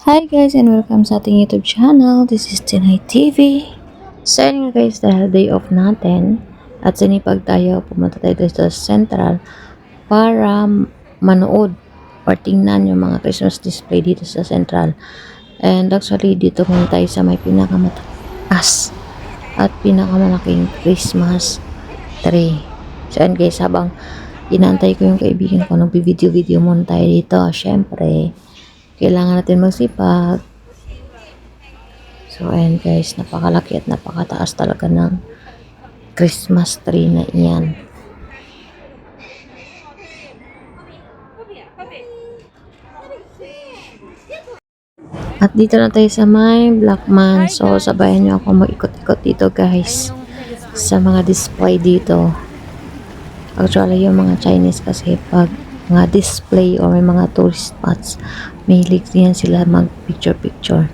Hi guys and welcome sa ating YouTube channel. This is Tinay TV. So yun nga guys, dahil day off natin at sinipag tayo, pumunta tayo dito sa Central para manood or tingnan yung mga Christmas display dito sa Central. And actually dito muna tayo sa may pinakamataas at pinakamalaking Christmas tree. So yun guys, habang inaantay ko yung kaibigan ko, nagbi-video-video muna tayo dito. Syempre, kailangan natin magsipag. So, ayan guys, napakalaki at napakataas talaga ng Christmas tree na iyan. At dito na tayo sa may Blackman. So, sabayan nyo ako mag-ikot-ikot dito guys sa mga display dito. Actually, yung mga Chinese kasi pag mga display or may mga tourist spots, mahilig yan sila mag picture-picture.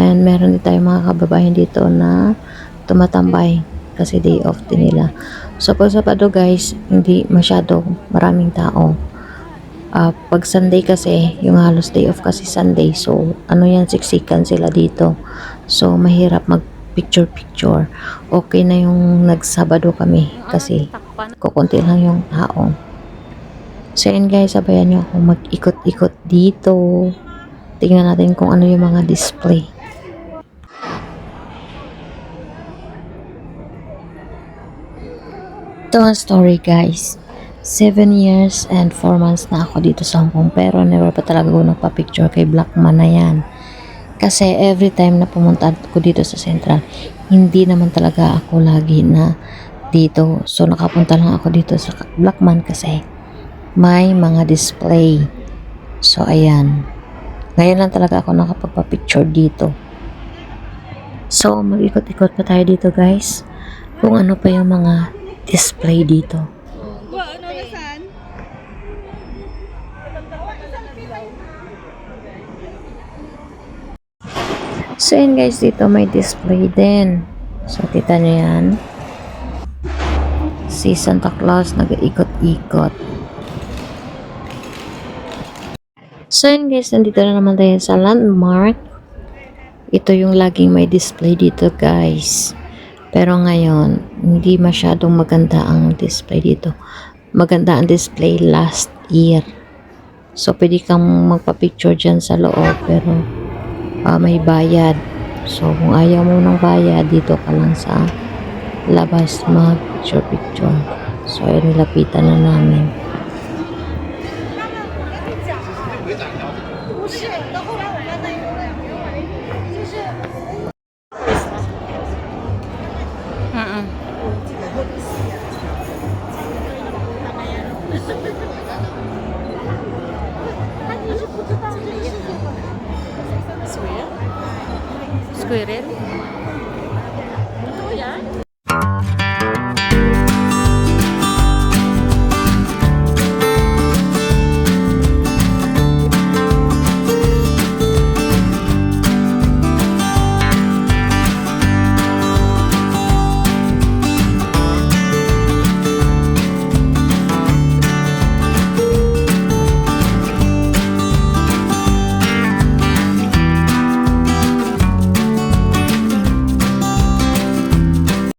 And meron din tayong mga kababayan dito na tumatambay kasi day off din nila. So pag Sabado guys, hindi masyado maraming tao. Pag Sunday kasi, yung halos day off kasi Sunday. So ano yan, siksikan sila dito. So mahirap mag picture-picture. Okay na yung nagsabado kami kasi kukunti lang yung tao. So yun guys, sabayan nyo ako mag-ikot-ikot dito. Tingnan natin kung ano yung mga display. Ito ang story guys. 7 years and 4 months na ako dito sa Hong Kong, pero never pa talaga ako nagpa-picture kay Blackman na yan. Kasi every time na pumunta ko dito sa Central, hindi naman talaga ako lagi na dito. So nakapunta lang ako dito sa Blackman kasi may mga display. So ayan. Ngayon lang talaga ako nakapagpa-picture dito. So mag-ikot-ikot pa tayo dito guys. Kung ano pa yung mga display dito. So yun guys, dito may display din. So kita nyo yan. Si Santa Claus nag-ikot-ikot. So yun guys, nandito na naman tayo sa landmark. Ito yung laging may display dito guys. Pero ngayon, hindi masyadong maganda ang display dito. Maganda ang display last year. So pwede kang magpa-picture dyan sa loob pero may bayad. So kung ayaw mo ng bayad, dito ka lang sa labas mag-picture. So ayun, nilapitan na namin. Squirrel?